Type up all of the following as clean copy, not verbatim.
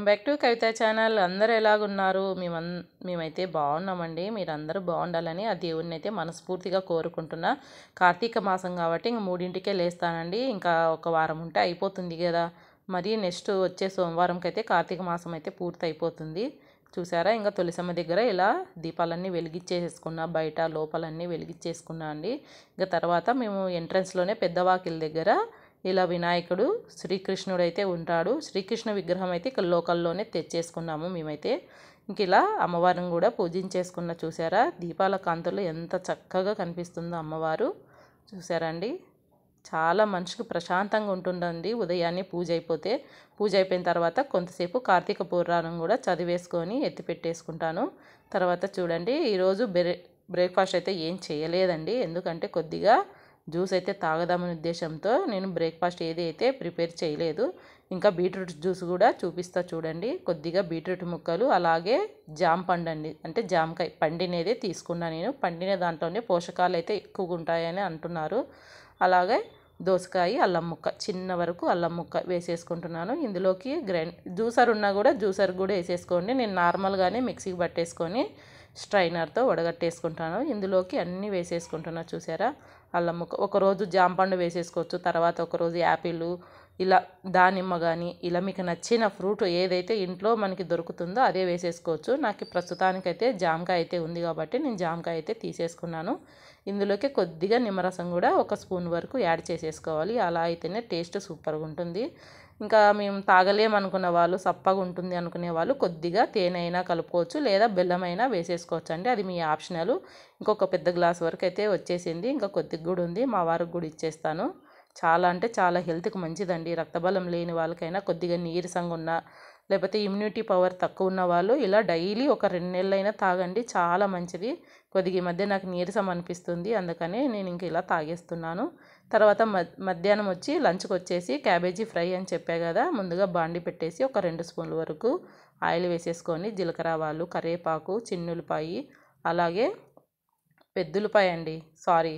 Welcome back to Kavitha channel. అందరూ ఎలాగున్నారు? మేమైతే బాగున్నామండి. మీరందరూ బాగుండాలని ఆ దేవుడిని అయితే మనస్ఫూర్తిగా కోరుకుంటున్నా. కార్తీక మాసం కాబట్టి ఇంక 3ంటికే లేస్తానండి. ఇంకా ఒక వారం ఉంటే అయిపోతుంది కదా. మరి నెక్స్ట్ వచ్చే సోమవారంకి అయితే కార్తీక మాసం అయితే పూర్తి అయిపోతుంది. చూసారా, ఇంకా తులసమ్మ దగ్గర ఇలా దీపాలన్నీ వెలిగించేసుకున్నా, బయట లోపలన్నీ వెలిగించేసుకున్నా అండి. ఇంకా తర్వాత మేము ఎంట్రన్స్లోనే పెద్దవాకిల దగ్గర ఇలా వినాయకుడు శ్రీకృష్ణుడు అయితే ఉంటాడు. శ్రీకృష్ణ విగ్రహం అయితే ఇక్కడ లోకల్లోనే తెచ్చేసుకున్నాము మేమైతే. ఇంక ఇలా అమ్మవారిని కూడా పూజించేసుకున్న. చూసారా, దీపాల కాంతులు ఎంత చక్కగా కనిపిస్తుందో అమ్మవారు. చూసారా అండి, చాలా మనిషికి ప్రశాంతంగా ఉంటుందండి ఉదయాన్నే పూజ అయిపోతే. పూజ అయిపోయిన తర్వాత కొంతసేపు కార్తీక పురాణం కూడా చదివేసుకొని ఎత్తి పెట్టేసుకుంటాను. తర్వాత చూడండి, ఈరోజు బ్రేక్ఫాస్ట్ అయితే ఏం చేయలేదండి. ఎందుకంటే కొద్దిగా జ్యూస్ అయితే తాగదామనే ఉద్దేశంతో నేను బ్రేక్ఫాస్ట్ ఏది అయితే ప్రిపేర్ చేయలేదు. ఇంకా బీట్రూట్ జ్యూస్ కూడా చూపిస్తా చూడండి. కొద్దిగా బీట్రూట్ ముక్కలు, అలాగే జామ పండు అండి, అంటే జామకాయ పండినదే తీసుకున్నాను నేను. పండిన దాంట్లోనే పోషకాలు అయితే ఎక్కువగా ఉంటాయని అంటున్నారు. అలాగే దోసకాయ, అల్లం ముక్క, చిన్న వరకు అల్లం ముక్క వేసేసుకుంటున్నాను. ఇందులోకి జ్యూసర్ ఉన్నా కూడా జ్యూసర్ కూడా వేసేసుకోండి. నేను నార్మల్గానే మిక్సీకి పట్టేసుకొని స్ట్రైనర్తో వడగట్టేసుకుంటాను. ఇందులోకి అన్నీ వేసేసుకుంటున్నా. చూసారా, అల్లం ముక్క, ఒకరోజు జాంపండు వేసేసుకోవచ్చు, తర్వాత ఒకరోజు యాపిల్, ఇలా దానిమ్మ కానీ ఇలా మీకు నచ్చిన ఫ్రూట్ ఏదైతే ఇంట్లో మనకి దొరుకుతుందో అదే వేసేసుకోవచ్చు. నాకు ప్రస్తుతానికైతే జామకాయ అయితే ఉంది కాబట్టి నేను జామకాయ అయితే తీసేసుకున్నాను. ఇందులోకి కొద్దిగా నిమ్మరసం కూడా ఒక స్పూన్ వరకు యాడ్ చేసేసుకోవాలి. అలా అయితేనే టేస్ట్ సూపర్గా ఉంటుంది. ఇంకా మేము తాగలేమనుకున్న వాళ్ళు, సప్పగా ఉంటుంది అనుకునే వాళ్ళు కొద్దిగా తేనె అయినా కలుపుకోవచ్చు, లేదా బెల్లం అయినా వేసేసుకోవచ్చు అండి. అది మీ ఆప్షనల్. ఇంకొక పెద్ద గ్లాస్ వరకు అయితే వచ్చేసింది, ఇంకా కొద్దిగా కూడా ఉంది. మా వారికి కూడా ఇచ్చేస్తాను. చాలా అంటే చాలా హెల్త్కి మంచిదండి. రక్తబలం లేని వాళ్ళకైనా, కొద్దిగా నీరసంగా ఉన్న, లేకపోతే ఇమ్యూనిటీ పవర్ తక్కువ ఉన్న వాళ్ళు ఇలా డైలీ ఒక 2 నెలలైనా తాగండి, చాలా మంచిది. కొద్దిగా ఈ మధ్య నాకు నీరసం అనిపిస్తుంది, అందుకని నేను ఇంక ఇలా తాగేస్తున్నాను. తర్వాత మధ్యాహ్నం వచ్చి లంచ్కి వచ్చేసి క్యాబేజీ ఫ్రై అని చెప్పా కదా, ముందుగా బాండి పెట్టేసి ఒక 2 స్పూన్ల వరకు ఆయిల్ వేసేసుకొని జీలకర్ర ఆవాలు, కరివేపాకు, చిన్నులపాయి, అలాగే పెద్దులపాయ అండి, సారీ,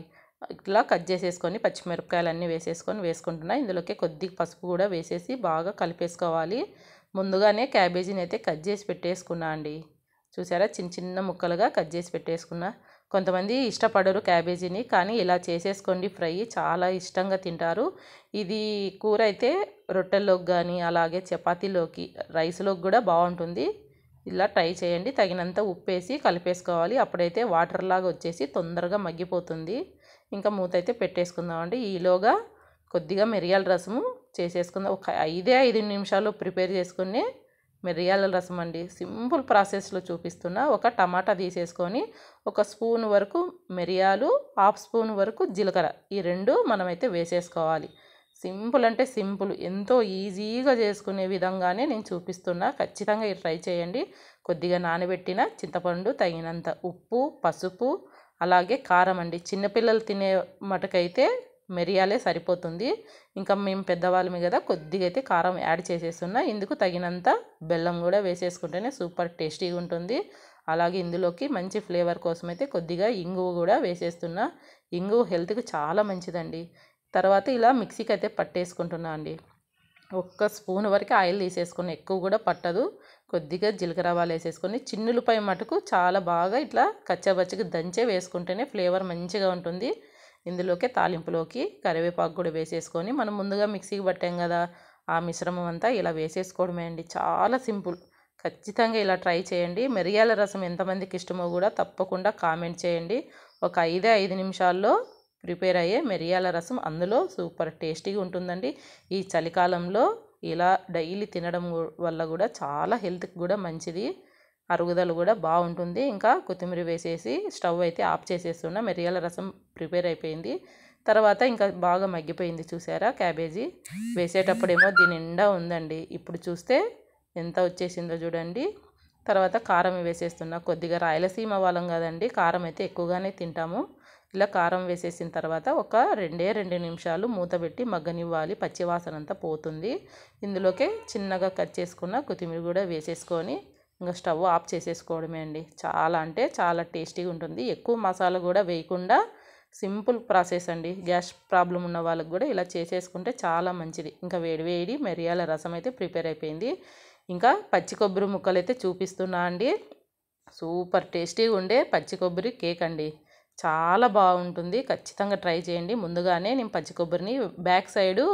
ఇట్లా కట్ చేసేసుకొని పచ్చిమిరపకాయలు అన్నీ వేసుకుంటున్నా. ఇందులోకి కొద్దిగా పసుపు కూడా వేసేసి బాగా కలిపేసుకోవాలి. ముందుగానే క్యాబేజీని అయితే కట్ చేసి పెట్టేసుకున్నా అండి. చూసారా, చిన్న చిన్న ముక్కలుగా కట్ చేసి పెట్టేసుకున్నా. కొంతమంది ఇష్టపడరు క్యాబేజీని, కానీ ఇలా చేసేసుకోండి ఫ్రై, చాలా ఇష్టంగా తింటారు. ఇది కూర అయితే రొట్టెల్లోకి కానీ, అలాగే చపాతీలోకి, రైస్లోకి కూడా బాగుంటుంది. ఇలా ట్రై చేయండి. తగినంత ఉప్పు వేసి కలిపేసుకోవాలి. అప్పుడైతే వాటర్ లాగా వచ్చేసి తొందరగా మగ్గిపోతుంది. ఇంకా మూత అయితే పెట్టేసుకుందామండి. ఈలోగా కొద్దిగా మిరియాల రసము చేసేసుకుందాం. ఒక 5 నిమిషాలు ప్రిపేర్ చేసుకుని మిరియాల రసం అండి, సింపుల్ ప్రాసెస్లో చూపిస్తున్నా. ఒక టమాటా తీసేసుకొని ఒక స్పూన్ వరకు మిరియాలు, హాఫ్ స్పూన్ వరకు జీలకర్ర, ఈ 2 మనమైతే వేసేసుకోవాలి. సింపుల్ అంటే సింపుల్, ఎంతో ఈజీగా చేసుకునే విధంగానే నేను చూపిస్తున్నా. ఖచ్చితంగా ఇది ట్రై చేయండి. కొద్దిగా నానబెట్టిన చింతపండు, తగినంత ఉప్పు, పసుపు, అలాగే కారం అండి. చిన్నపిల్లలు తినే మటుకైతే మిరియాలే సరిపోతుంది. ఇంకా మేము పెద్దవాళ్ళమే కదా, కొద్దిగా అయితే కారం యాడ్ చేసేస్తున్నా. ఇందుకు తగినంత బెల్లం కూడా వేసేసుకుంటేనే సూపర్ టేస్టీగా ఉంటుంది. అలాగే ఇందులోకి మంచి ఫ్లేవర్ కోసం అయితే కొద్దిగా ఇంగువ కూడా వేసేస్తున్నా. ఇంగువ హెల్త్కి చాలా మంచిదండి. తర్వాత ఇలా మిక్సీకి అయితే పట్టేసుకుంటున్నా అండి. ఒక్క స్పూన్ వరకు ఆయిల్ తీసేసుకుని, ఎక్కువ కూడా పట్టదు. కొద్దిగా జీలకర్ర ఆవాలు వేసేసుకొని, చిన్నులపై మటుకు చాలా బాగా ఇట్లా కచ్చబచ్చగా దంచే వేసుకుంటేనే ఫ్లేవర్ మంచిగా ఉంటుంది. ఇందులోకి తాలింపులోకి కరివేపాకు కూడా వేసేసుకొని, మనం ముందుగా మిక్సీకి పట్టాం కదా, ఆ మిశ్రమం అంతా ఇలా వేసేసుకోవడమే అండి. చాలా సింపుల్. ఖచ్చితంగా ఇలా ట్రై చేయండి. మిరియాల రసం ఎంతమందికి ఇష్టమో కూడా తప్పకుండా కామెంట్ చేయండి. ఒక 5 నిమిషాల్లో ప్రిపేర్ అయ్యే మిరియాల రసం, అందులో సూపర్ టేస్టీగా ఉంటుందండి. ఈ చలికాలంలో ఇలా డైలీ తినడం వల్ల కూడా చాలా హెల్త్కి కూడా మంచిది, అరుగుదల కూడా బాగుంటుంది. ఇంకా కొత్తిమీర వేసేసి స్టవ్ అయితే ఆఫ్ చేసేస్తున్నా. మిరియాల రసం ప్రిపేర్ అయిపోయింది. తర్వాత ఇంకా బాగా మగ్గిపోయింది. చూసారా, క్యాబేజీ వేసేటప్పుడేమో దీని నిండా ఉందండి, ఇప్పుడు చూస్తే ఎంత వచ్చేసిందో చూడండి. తర్వాత కారం వేసేస్తున్నా. కొద్దిగా రాయలసీమ వాళ్ళం కదండి, కారం అయితే ఎక్కువగానే తింటాము. ఇలా కారం వేసేసిన తర్వాత ఒక 2 నిమిషాలు మూత పెట్టి మగ్గనివ్వాలి, పచ్చివాసన అంతా పోతుంది. ఇందులోకి చిన్నగా కట్ చేసుకున్న కొత్తిమీర కూడా వేసేసుకొని ఇంకా స్టవ్ ఆఫ్ చేసేసుకోవడమే అండి. చాలా అంటే చాలా టేస్టీగా ఉంటుంది. ఎక్కువ మసాలా కూడా వేయకుండా సింపుల్ ప్రాసెస్ అండి. గ్యాస్ ప్రాబ్లం ఉన్న వాళ్ళకి కూడా ఇలా చేసేసుకుంటే చాలా మంచిది. ఇంకా వేడి వేడి మిరియాల రసం అయితే ప్రిపేర్ అయిపోయింది. ఇంకా పచ్చి కొబ్బరి ముక్కలు అయితే చూపిస్తున్నా అండి. సూపర్ టేస్టీగా ఉండే పచ్చి కొబ్బరి కేక్ అండి. చాలా బాగుంటుంది, ఖచ్చితంగా ట్రై చేయండి. ముందుగానే నేను పచ్చి కొబ్బరిని బ్యాక్ సైడు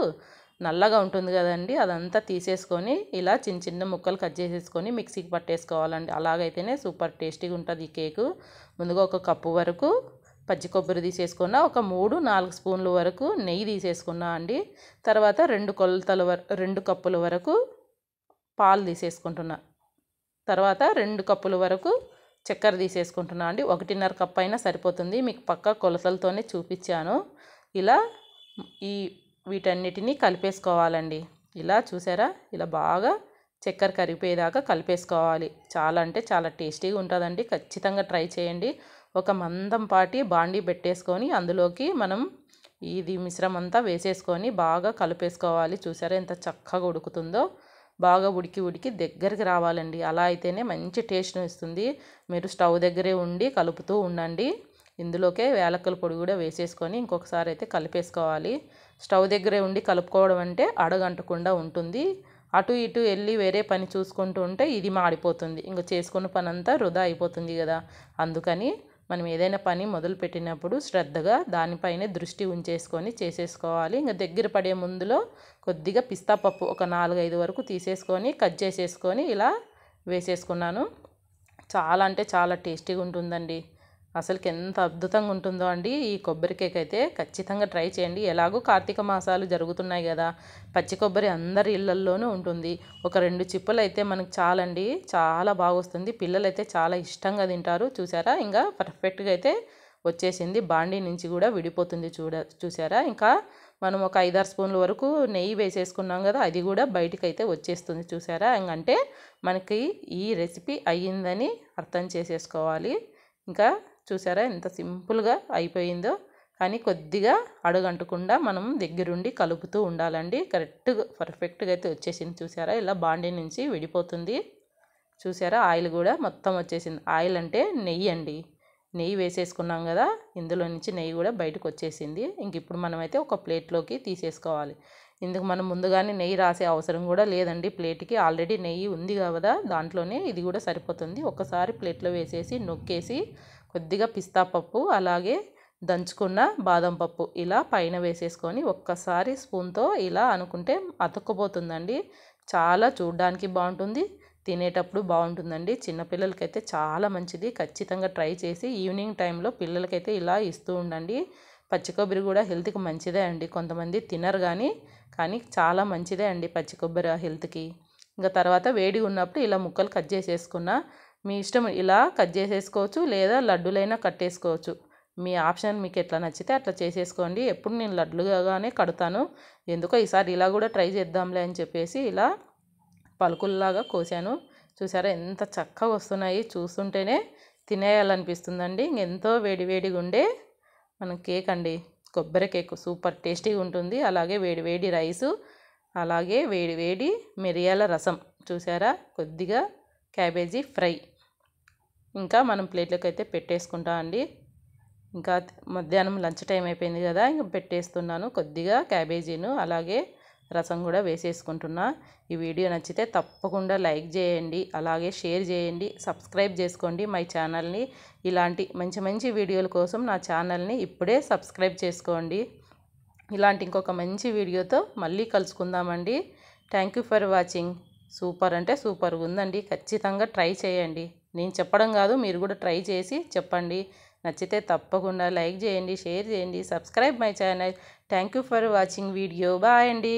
నల్లగా ఉంటుంది కదండి, అదంతా తీసేసుకొని ఇలా చిన్న చిన్న ముక్కలు కట్ చేసేసుకొని మిక్సీకి పట్టేసుకోవాలండి. అలాగైతేనే సూపర్ టేస్టీగా ఉంటుంది ఈ కేకు. ముందుగా ఒక కప్పు వరకు పచ్చి కొబ్బరి తీసేసుకున్నా, ఒక 3-4 స్పూన్ల వరకు నెయ్యి తీసేసుకున్నా అండి. తర్వాత 2 కప్పుల వరకు పాలు తీసేసుకుంటున్నా. తర్వాత 2 కప్పుల వరకు చక్కెర తీసేసుకుంటున్నా అండి. 1.5 కప్ అయినా సరిపోతుంది, మీకు పక్కా కొలతలతోనే చూపించాను. ఇలా వీటన్నిటిని కలిపేసుకోవాలండి. ఇలా చూసారా, ఇలా బాగా చక్కెర కరిగిపోయేదాకా కలిపేసుకోవాలి. చాలా అంటే చాలా టేస్టీగా ఉంటుందండి, ఖచ్చితంగా ట్రై చేయండి. ఒక మందంపాటి బాండీ పెట్టేసుకొని అందులోకి మనం ఇది మిశ్రమం అంతా వేసేసుకొని బాగా కలిపేసుకోవాలి. చూసారా ఎంత చక్కగా ఉడుకుతుందో, బాగా ఉడికి దగ్గరికి రావాలండి. అలా అయితేనే మంచి టేస్ట్ని ఇస్తుంది. మీరు స్టవ్ దగ్గరే ఉండి కలుపుతూ ఉండండి. ఇందులోకే యాలకుల పొడి కూడా వేసేసుకొని ఇంకొకసారి అయితే కలిపేసుకోవాలి. స్టవ్ దగ్గరే ఉండి కలుపుకోవడం అంటే అడగంటకుండా ఉంటుంది. అటు ఇటు వెళ్ళి వేరే పని చూసుకుంటూ ఉంటే ఇది మాడిపోతుంది, ఇంకా చేసుకున్న పని అంతా వృధా అయిపోతుంది కదా. అందుకని మనం ఏదైనా పని మొదలు పెట్టినప్పుడు శ్రద్ధగా దానిపైనే దృష్టి ఉంచేసుకొని చేసేసుకోవాలి. ఇంకా దగ్గర పడే ముందులో కొద్దిగా పిస్తా పప్పు ఒక 4-5 వరకు తీసేసుకొని కట్ చేసేసుకొని ఇలా వేసేసుకున్నాను. చాలా అంటే చాలా టేస్టీగా ఉంటుందండి. అసలుకి ఎంత అద్భుతంగా ఉంటుందో అండి ఈ కొబ్బరి కేక్ అయితే. ఖచ్చితంగా ట్రై చేయండి. ఎలాగో కార్తీక మాసాలు జరుగుతున్నాయి కదా, పచ్చి కొబ్బరి అందరి ఇళ్ళల్లోనూ ఉంటుంది. ఒక 2 చిప్పలు అయితే మనకు చాలండి, చాలా బాగా వస్తుంది. పిల్లలైతే చాలా ఇష్టంగా తింటారు. చూసారా, ఇంకా పర్ఫెక్ట్గా అయితే వచ్చేసింది. బాండీ నుంచి కూడా విడిపోతుంది చూసారా. ఇంకా మనం ఒక 5-6 స్పూన్ల వరకు నెయ్యి వేసేసుకున్నాం కదా, అది కూడా బయటికి అయితే వచ్చేస్తుంది చూసారా. ఇంకంటే మనకి ఈ రెసిపీ అయ్యిందని అర్థం చేసేసుకోవాలి. ఇంకా చూసారా ఎంత సింపుల్గా అయిపోయిందో. కానీ కొద్దిగా అడుగంటకుండా మనం దగ్గరుండి కలుపుతూ ఉండాలండి. కరెక్ట్గా పర్ఫెక్ట్గా అయితే వచ్చేసింది చూసారా. ఇలా బాండీ నుంచి విడిపోతుంది చూసారా. ఆయిల్ కూడా మొత్తం వచ్చేసింది. ఆయిల్ అంటే నెయ్యి అండి. నెయ్యి వేసేసుకున్నాం కదా, ఇందులో నుంచి నెయ్యి కూడా బయటకు వచ్చేసింది. ఇంక ఇప్పుడు మనమైతే ఒక ప్లేట్లోకి తీసేసుకోవాలి. ఇందుకు మనం ముందుగానే నెయ్యి రాసే అవసరం కూడా లేదండి. ప్లేట్కి ఆల్రెడీ నెయ్యి ఉంది కదా, దాంట్లోనే ఇది కూడా సరిపోతుంది. ఒకసారి ప్లేట్లో వేసేసి నొక్కేసి కొద్దిగా పిస్తా పప్పు అలాగే దంచుకున్న బాదం పప్పు ఇలా పైన వేసేసుకొని ఒక్కసారి స్పూన్తో ఇలా అనుకుంటే అతుక్కుపోతుందండి. చాలా చూడడానికి బాగుంటుంది, తినేటప్పుడు బాగుంటుందండి. చిన్నపిల్లలకైతే చాలా మంచిది. ఖచ్చితంగా ట్రై చేసి ఈవినింగ్ టైంలో పిల్లలకైతే ఇలా ఇస్తూ ఉండండి. పచ్చి కొబ్బరి కూడా హెల్త్కి మంచిదే అండి. కొంతమంది తినరు కానీ చాలా మంచిదే అండి పచ్చి కొబ్బరి హెల్త్కి. ఇంకా తర్వాత వేడి ఉన్నప్పుడు ఇలా ముక్కలు కట్ చేసేసుకున్న మీ ఇష్టం, ఇలా కట్ చేసేసుకోవచ్చు లేదా లడ్డూలైనా కట్టేసుకోవచ్చు. మీ ఆప్షన్, మీకు ఎట్లా నచ్చితే అట్లా చేసేసుకోండి. ఎప్పుడు నేను లడ్డుగానే కడతాను, ఎందుకో ఈసారి ఇలా కూడా ట్రై చేద్దాంలే అని చెప్పేసి ఇలా పలుకుల్లాగా కోసాను. చూసారా ఎంత చక్కగా వస్తున్నాయి, చూస్తుంటేనే తినేయాలనిపిస్తుందండి. ఎంతో వేడివేడిగా ఉండే మన కేక్ అండి, కొబ్బరి కేక్ సూపర్ టేస్టీగా ఉంటుంది. అలాగే వేడి రైసు, అలాగే వేడి మిరియాల రసం చూసారా, కొద్దిగా క్యాబేజీ ఫ్రై. ఇంకా మనం ప్లేట్లోకి అయితే పెట్టేసుకుంటాం అండి. ఇంకా మధ్యాహ్నం లంచ్ టైం అయిపోయింది కదా, ఇంకా పెట్టేస్తున్నాను. కొద్దిగా క్యాబేజీను అలాగే రసం కూడా వేసేసుకుంటున్నా. ఈ వీడియో నచ్చితే తప్పకుండా లైక్ చేయండి, అలాగే షేర్ చేయండి, సబ్స్క్రైబ్ చేసుకోండి మై ఛానల్ని. ఇలాంటి మంచి వీడియోల కోసం నా ఛానల్ని ఇప్పుడే సబ్స్క్రైబ్ చేసుకోండి. ఇలాంటి ఇంకొక మంచి వీడియోతో మళ్ళీ కలుసుకుందామండి. Thank you for watching. Super అంటే సూపర్గా ఉందండి, ఖచ్చితంగా ట్రై చేయండి. నేను చెప్పడం కాదు, మీరు కూడా ట్రై చేసి చెప్పండి. నచ్చితే తప్పకుండా లైక్ చేయండి, షేర్ చేయండి, subscribe my channel. Thank you for watching video. Bye అండి.